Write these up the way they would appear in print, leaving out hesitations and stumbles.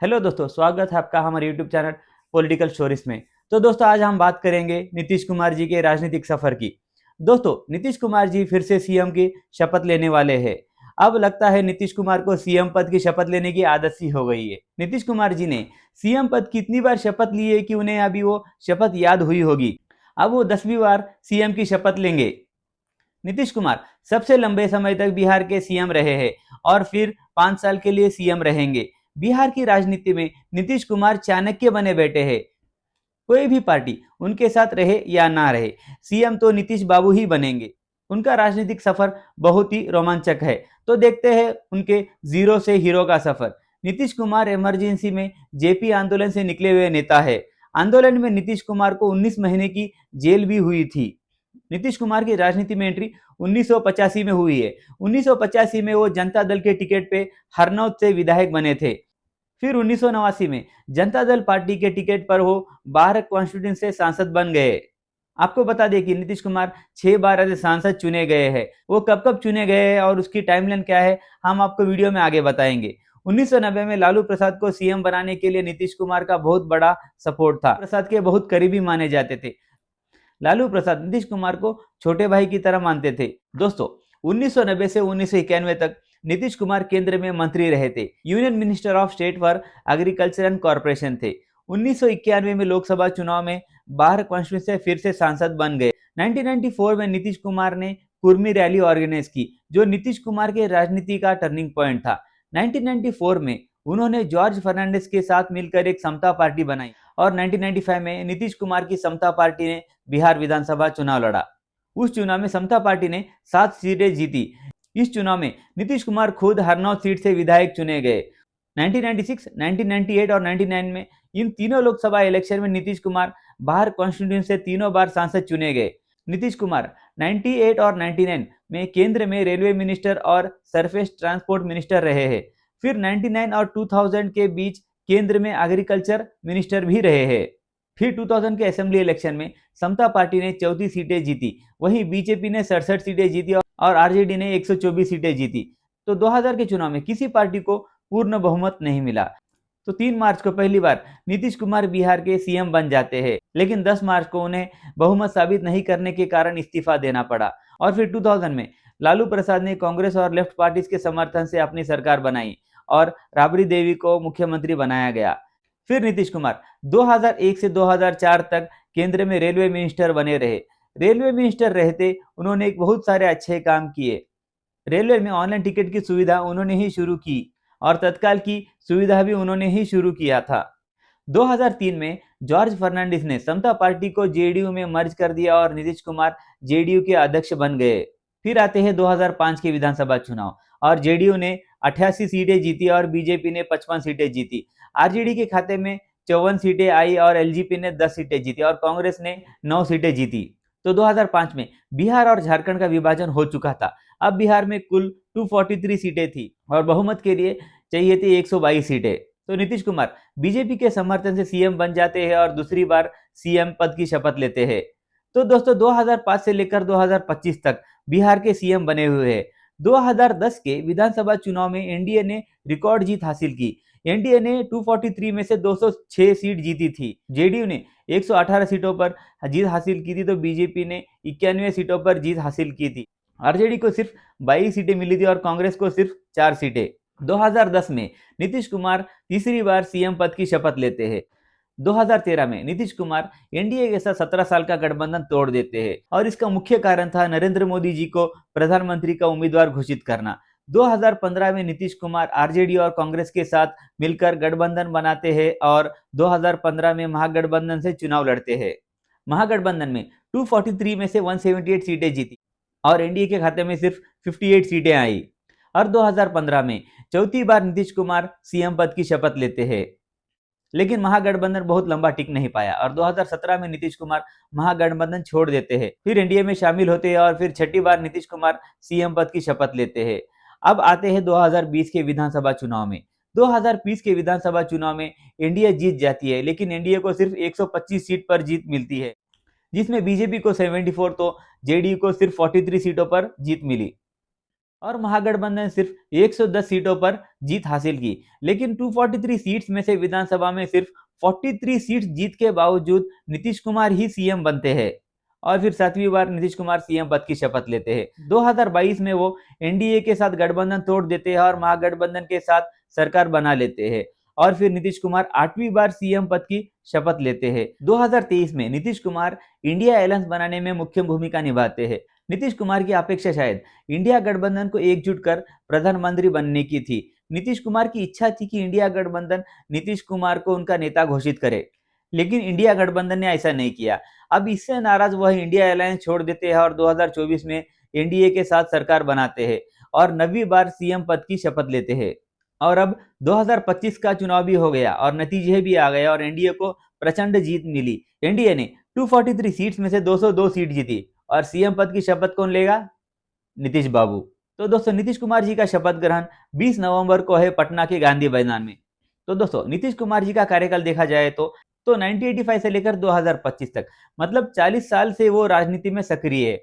Hello दोस्तों, स्वागत है आपका हमारे यूट्यूब चैनल पॉलिटिकल स्टोरीज में। तो दोस्तों, आज हम बात करेंगे नीतीश कुमार जी के राजनीतिक सफर की। दोस्तों, नीतीश कुमार जी फिर से सीएम की शपथ लेने वाले हैं। अब लगता है नीतीश कुमार को सीएम पद की शपथ लेने की आदत सी हो गई है। नीतीश कुमार जी ने सीएम पद की इतनी बार शपथ ली है कि उन्हें अभी वो शपथ याद हुई होगी। अब वो 10वीं बार सीएम की शपथ लेंगे। नीतीश कुमार सबसे लंबे समय तक बिहार के सीएम रहे हैं और फिर 5 साल के लिए सीएम रहेंगे। बिहार की राजनीति में नीतीश कुमार चाणक्य बने बैठे हैं। कोई भी पार्टी उनके साथ रहे या ना रहे, सीएम तो नीतीश बाबू ही बनेंगे। उनका राजनीतिक सफर बहुत ही रोमांचक है। तो देखते हैं उनके जीरो से हीरो का सफर। नीतीश कुमार इमरजेंसी में जेपी आंदोलन से निकले हुए नेता है। आंदोलन में नीतीश कुमार को 19 महीने की जेल भी हुई थी। नीतीश कुमार की राजनीति में एंट्री 1985 में हुई है। 1985 में वो जनता दल के टिकट पे हरनौत से विधायक बने थे। फिर 1989 में जनता दल पार्टी के टिकट पर वो 12 कॉन्स्टिट्यूंसी से सांसद बन गए। आपको बता दें कि नीतीश कुमार 6 बार ऐसे सांसद चुने गए हैं। वो कब कब चुने गए हैं और उसकी टाइमलाइन क्या है, हम आपको वीडियो में आगे बताएंगे। 1990 में लालू प्रसाद को सीएम बनाने के लिए नीतीश कुमार का बहुत बड़ा सपोर्ट था। प्रसाद के बहुत करीबी माने जाते थे। लालू प्रसाद नीतीश कुमार को छोटे भाई की तरह मानते थे। दोस्तों, 1990 से 1991 तक नीतीश कुमार केंद्र में मंत्री रहे थे। Union minister of state for agriculture and corporation थे। 1991 में लोकसभा चुनाव में 12 कॉन्स्टिट्यूंसी से फिर से सांसद बन गए। 1994 में नीतीश कुमार ने कुर्मी रैली ऑर्गेनाइज की, जो नीतीश कुमार के राजनीति का टर्निंग पॉइंट था। 1994 में उन्होंने जॉर्ज फर्नांडिस के साथ मिलकर एक समता पार्टी बनाई और 1995 में नीतीश कुमार की समता पार्टी ने बिहार विधानसभा चुनाव लड़ा। उस चुनाव में समता पार्टी ने 7 सीटें जीती। इस चुनाव में नीतीश कुमार खुद हरनौत सीट से विधायक चुने गए। 1996, 1998 और 99 में इन तीनों लोकसभा इलेक्शन में नीतीश कुमार बाहर कॉन्स्टिट्यूंसी से तीनों बार सांसद चुने गए। नीतीश कुमार 98 और 99 में केंद्र में रेलवे मिनिस्टर और सरफेस ट्रांसपोर्ट मिनिस्टर रहे हैं। फिर 99 और 2000 के बीच केंद्र में एग्रीकल्चर मिनिस्टर भी रहे हैं। फिर 2000 के असेंबली इलेक्शन में समता पार्टी ने 34 सीटें जीती, वहीं बीजेपी ने 67 सीटें जीती और आरजेडी ने 124 सीटें जीती। तो 2000 के चुनाव में किसी पार्टी को पूर्ण बहुमत नहीं मिला। तो 3 मार्च को पहली बार नीतीश कुमार बिहार के सीएम बन जाते हैं, लेकिन 10 मार्च को उन्हें बहुमत साबित नहीं करने के कारण इस्तीफा देना पड़ा। और फिर 2000 में लालू प्रसाद ने कांग्रेस और लेफ्ट पार्टीज के समर्थन से अपनी सरकार बनाई और राबड़ी देवी को मुख्यमंत्री बनाया गया। फिर नीतीश कुमार 2001 से 2004 तक केंद्र में रेलवे मिनिस्टर बने रहे। रेलवे मिनिस्टर रहते उन्होंने एक बहुत सारे अच्छे काम किए। रेलवे में ऑनलाइन टिकट की सुविधा उन्होंने ही शुरू की और तत्काल की सुविधा भी उन्होंने ही शुरू किया था। 2003 में जॉर्ज फर्नांडिस ने समता पार्टी को जेडीयू में मर्ज कर दिया और नीतीश कुमार जेडीयू के अध्यक्ष बन गए। फिर आते हैं 2005 के विधानसभा चुनाव और जेडीयू ने 88 सीटें जीती और बीजेपी ने 55 सीटें जीती। आरजेडी के खाते में 54 सीटें आई और एलजेपी ने 10 सीटें जीती और कांग्रेस ने 9 सीटें जीती। तो 2005 में बिहार और झारखंड का विभाजन हो चुका था। अब बिहार में कुल 243 सीटें थी और बहुमत के लिए चाहिए थी 122 सीटें। तो नीतीश कुमार बीजेपी के समर्थन से सीएम बन जाते हैं और दूसरी बार सीएम पद की शपथ लेते हैं। तो दोस्तों, 2005 से लेकर 2025 तक बिहार के सीएम बने हुए हैं। 2010 के विधानसभा चुनाव में एनडीए ने रिकॉर्ड जीत हासिल की। एनडीए ने 243 में से 206 सीट जीती थी। जेडीयू ने 118 सीटों पर जीत हासिल की थी, तो बीजेपी ने 91 सीटों पर जीत हासिल की थी। आरजेडी को सिर्फ 22 सीटें मिली थी और कांग्रेस को सिर्फ 4 सीटें। 2010 में नीतीश कुमार तीसरी बार सीएम पद की शपथ लेते हैं। 2013 में नीतीश कुमार एनडीए के साथ 17 साल का गठबंधन तोड़ देते हैं और इसका मुख्य कारण था नरेंद्र मोदी जी को प्रधानमंत्री का उम्मीदवार घोषित करना। 2015 में नीतीश कुमार आरजेडी और कांग्रेस के साथ मिलकर गठबंधन बनाते हैं और 2015 में महागठबंधन से चुनाव लड़ते हैं। महागठबंधन में 243 में से 178 सीटें जीती और एनडीए के खाते में सिर्फ 58 सीटें आई। और 2015 में चौथी बार नीतीश कुमार सीएम पद की शपथ लेते हैं, लेकिन महागठबंधन बहुत लंबा टिक नहीं पाया और 2017 में नीतीश कुमार महागठबंधन छोड़ देते हैं, फिर एनडीए में शामिल होते हैं और फिर छठी बार नीतीश कुमार सीएम पद की शपथ लेते हैं। अब आते हैं 2020 के विधानसभा चुनाव में। 2020 के विधानसभा चुनाव में एनडीए जीत जाती है, लेकिन एनडीए को सिर्फ 125 सीट पर जीत मिलती है, जिसमें बीजेपी को 74 तो जेडीयू को सिर्फ 43 सीटों पर जीत मिली। और महागठबंधन सिर्फ 110 सीटों पर जीत हासिल की। लेकिन 243 सीट्स में से विधानसभा में सिर्फ 43 सीट्स जीत के बावजूद नीतीश कुमार ही सीएम बनते हैं और फिर 7वीं बार नीतीश कुमार सीएम पद की शपथ लेते हैं। 2022 में वो एनडीए के साथ गठबंधन तोड़ देते हैं और महागठबंधन के साथ सरकार बना लेते हैं और फिर नीतीश कुमार 8वीं बार सीएम पद की शपथ लेते हैं। 2023 में नीतीश कुमार इंडिया अलायंस बनाने में मुख्य भूमिका निभाते हैं। नीतीश कुमार की अपेक्षा शायद इंडिया गठबंधन को एकजुट कर प्रधानमंत्री बनने की थी। नीतीश कुमार की इच्छा थी कि इंडिया गठबंधन नीतीश कुमार को उनका नेता घोषित करे, लेकिन इंडिया गठबंधन ने ऐसा नहीं किया। अब इससे नाराज वह इंडिया अलायंस छोड़ देते हैं और 2024 में एनडीए के साथ सरकार बनाते हैं और 9वीं बार सीएम पद की शपथ लेते हैं। और अब 2025 का चुनाव भी हो गया और नतीजे भी आ गए और एनडीए को प्रचंड जीत मिली। एनडीए ने 243 सीट्स में से 202 सीट जीती और सीएम पद की शपथ कौन लेगा? नीतीश बाबू। तो दोस्तों नीतीश कुमार जी का शपथ ग्रहण 20 नवंबर को है पटना के गांधी मैदान में। तो दोस्तों नीतीश कुमार जी का कार्यकाल देखा जाए तो 1985 से लेकर 2025 तक मतलब 40 साल से वो राजनीति में सक्रिय है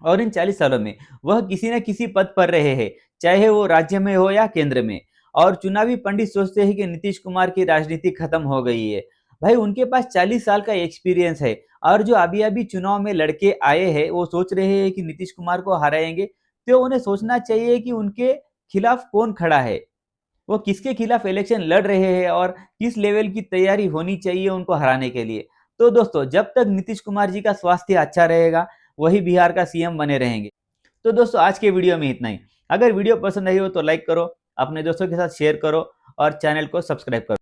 और इन 40 सालों में वह किसी न किसी पद पर रहे हैं, चाहे वो राज्य में हो या केंद्र में। और चुनावी पंडित सोचते हैं कि नीतीश कुमार की राजनीति खत्म हो गई है। भाई उनके पास 40 साल का एक्सपीरियंस है और जो अभी अभी चुनाव में लड़के आए हैं वो सोच रहे हैं कि नीतीश कुमार को हराएंगे, तो उन्हें सोचना चाहिए कि उनके खिलाफ कौन खड़ा है, वो किसके खिलाफ इलेक्शन लड़ रहे हैं और किस लेवल की तैयारी होनी चाहिए उनको हराने के लिए। तो दोस्तों जब तक नीतीश कुमार जी का स्वास्थ्य अच्छा रहेगा वही बिहार का सीएम बने रहेंगे। तो दोस्तों आज के वीडियो में इतना ही। अगर वीडियो पसंद आई हो तो लाइक करो, अपने दोस्तों के साथ शेयर करो और चैनल को सब्सक्राइब करो।